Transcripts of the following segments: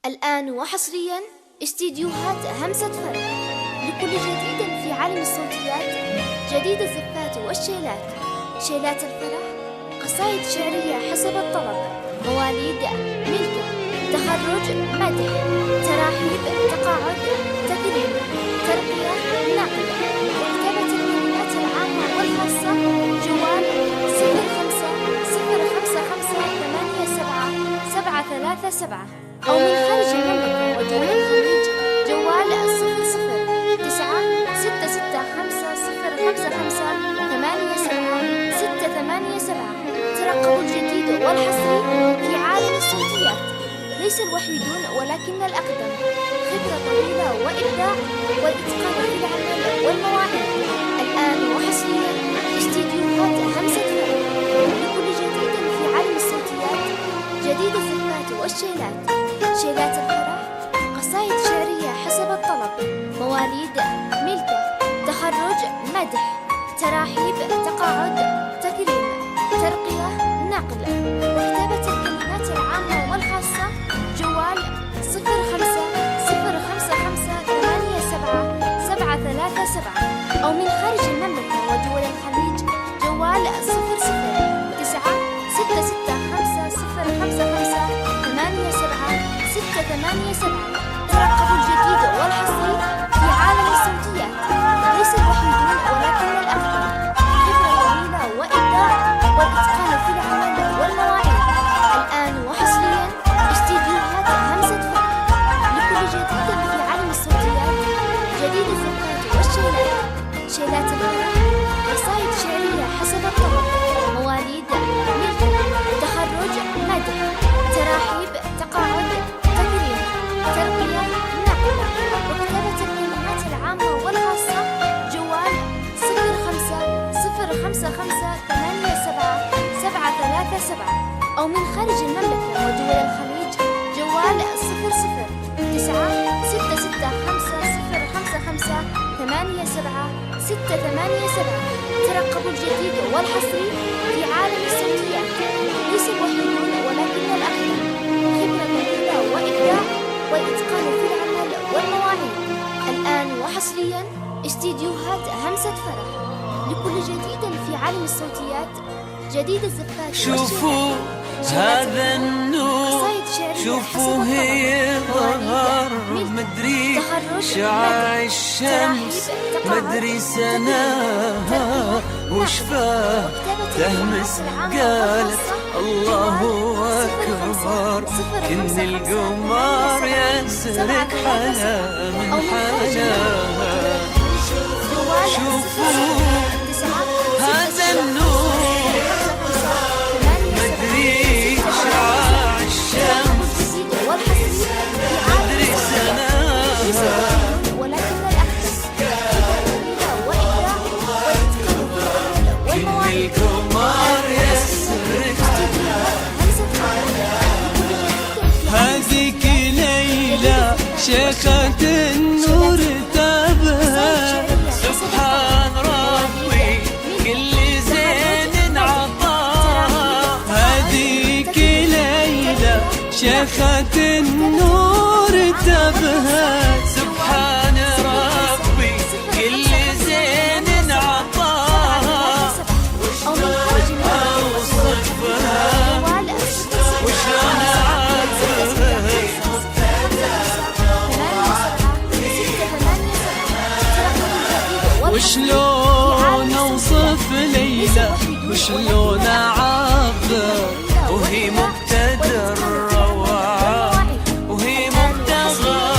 الآن وحصريا استديوهات همسة فرح لكل جديد في عالم الصوتيات. جديد الزفات والشيلات، شيلات الفرح، قصائد شعرية حسب الطلب، مواليد، ملكة، تخرج، مدح، تراحيب، تقاعد، تكريم، ترقية، نقل، وكتابة الكلمات العامة والخاصة. جوال 0555877737 أو من خارج المملكة ودول الخليج. جوال 00665055887. ترقبوا الجديد والحصري في عالم الصوتيات. ليس الوحيدون ولكن الأقدم، خبرة طويلة وإبداع والإتقان في العمل والمواعيد. الآن وحصريا استديوهات همسة فرح لكل جديد في عالم الصوتيات. جديد الزفات والشيلات، شيلات الفرح، قصائد شعرية حسب الطلب، مواليد، ملكة، تخرج، مدح، تراحيب، تقاعد، تكريم، ترقية، نقل، وكتابة الكلمات العامة والخاصة. جوال 0555877737 أو من خارج المملكة ودول الخليج. جوال 00665055887. ترقبوا الجديد والحصري في عالم الصوتيات. ليس الوحيدون ولكن الأقدم، خبرة طويلة وإبداع والإتقان في العمل والمواعيد. الآن وحصريا استديوهات همسة فرح لكل جديد في عالم الصوتيات. جديد الزفات والشيلات، شيلات الفرح، قصائد شعرية حسب الطلب، مواليد، ملكة، تخرج، مدح، تراحيب، تقاعد، تكريم، ترقية، نقل، وكتابة الكلمات العامة والخاصة. جوال 0555877737 أو من خارج المملكة ودول الخليج. جوال 00665055887. ترقبوا الجديد والحصري في عالم الصوتيات. ليس الوحيدون ولكن الأقدم، خبرة طويلة وإبداع والإتقان في العمل والمواعيد. الآن وحصريا استديوهات همسة فرح لكل جديد في عالم الصوتيات. جديد الزفات شوفوا هذا النور، شوفوا هي ظهر، مدري شعاع الشمس، مدري سناها وشفاه تهمس قالت الله أكبر. إن القمر يسرق حلا من حلاها. شوفوا هذا النور، مدري شعاع الشمس، مدري سناها ولكن الأقدم، إن القمر يسرق. هذيك ليلى شيخة النور تابها، سبحان ربي كل زين عطاه. هذيك ليلى شيخة النور تابها، سبحان ربي كل زين عطاه. أوصفها وشلون وشلون اوصف ليلى، وشلون اعبر، وهي مبتدى الروعة، وهي مبتغى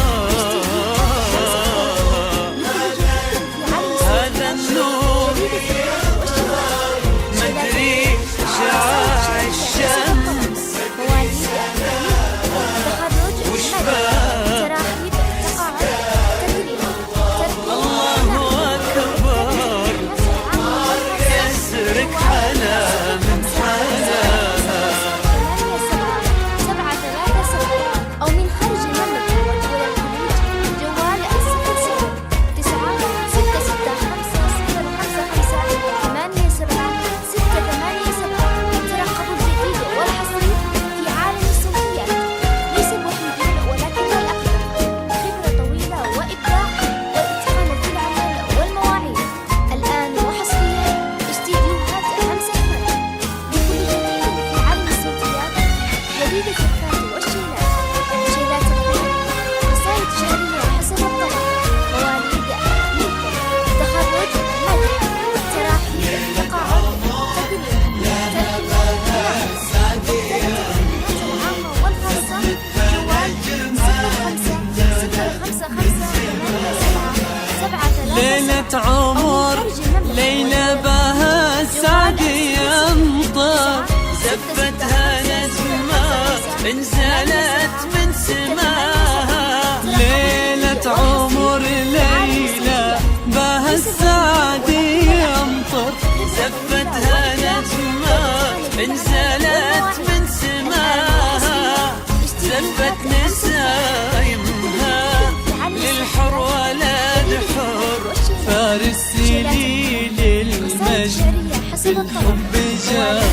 انزلت من سماها. ليلة عمر ليلى بها السعد يمطر، زفتها نجمة انزلت من سماها، زفت نسايمها للحر ولد حر. فارس سليل المجد بالحب جاء،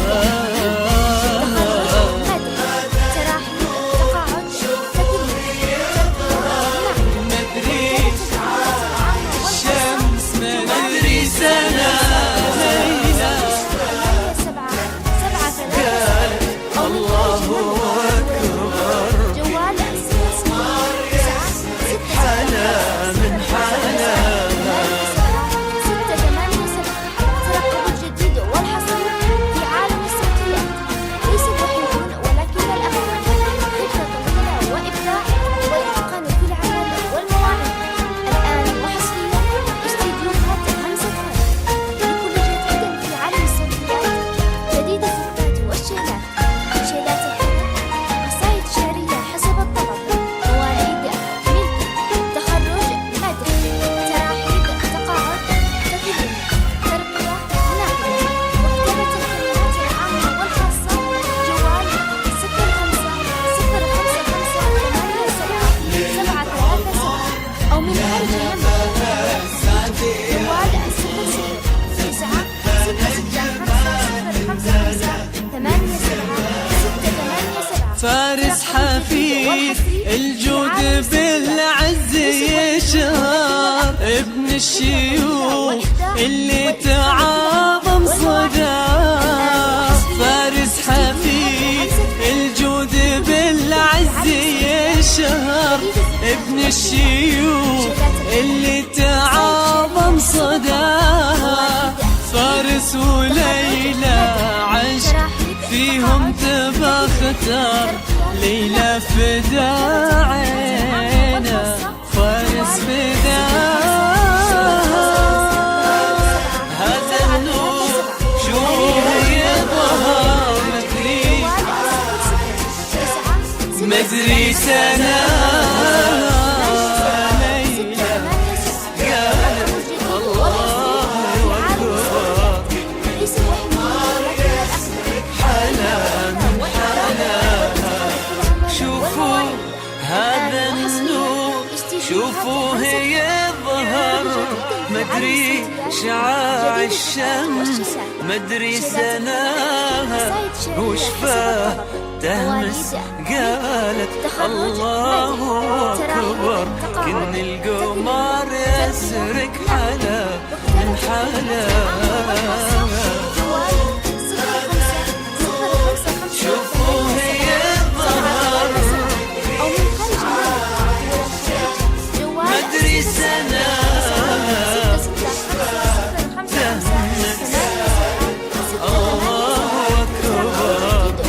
فارس حفيد الجود بالعز يشهر، ابن الشيوخ اللي تعاظم صدى. فارس حفيد الجود بالعز يشهر، ابن الشيوخ اللي تعاظم صدى. فارس وليلى عشق فيهم تبى ختار، ليلى فدا عينه فارس فدا. هذا النور شو يظهر مدري سنة. هذا النور شوفوه يظهر، مدري شعاع الشمس مدري سناها، وشفاه تهمس قالت الله أكبر. كن القمر يسرق حلا من حلا. شوفوه يظهر مدري سنة الله أكبر.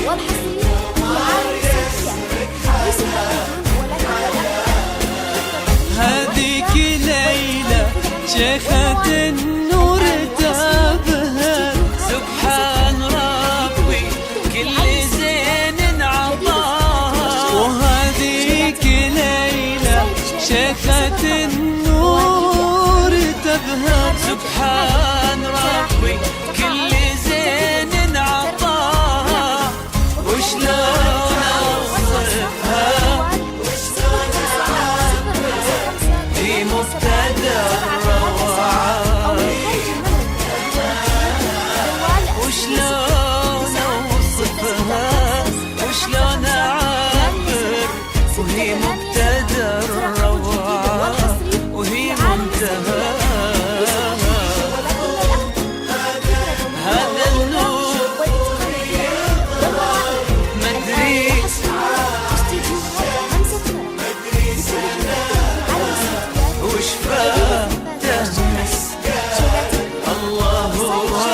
هذيك ليلى شيخة النور تابها، سبحان ربي كل زين عطاها. وهذيك ليلى شيخة النور تبهر، سبحان ربي كل زين عطاها. وشلون اوصفها في مبتدأ الروعة. وشلون اوصفها وشلون اعبر، وهي مبتدأ الروعة وهي منتهى. هذا النور مدري وشفاه تهمس الله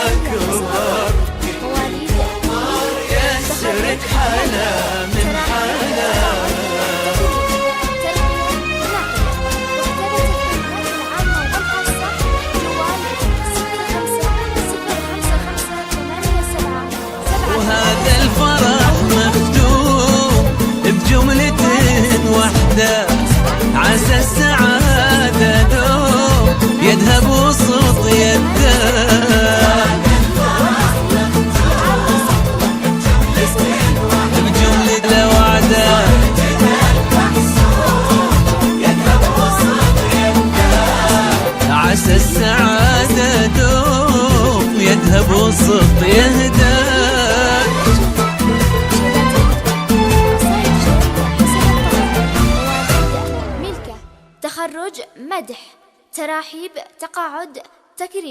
أكبر. يسرق حلا من حلا. السعادة دوم يذهب والصدق يهدى. تخرج، مدح، تراحيب، تقاعد، تكريم.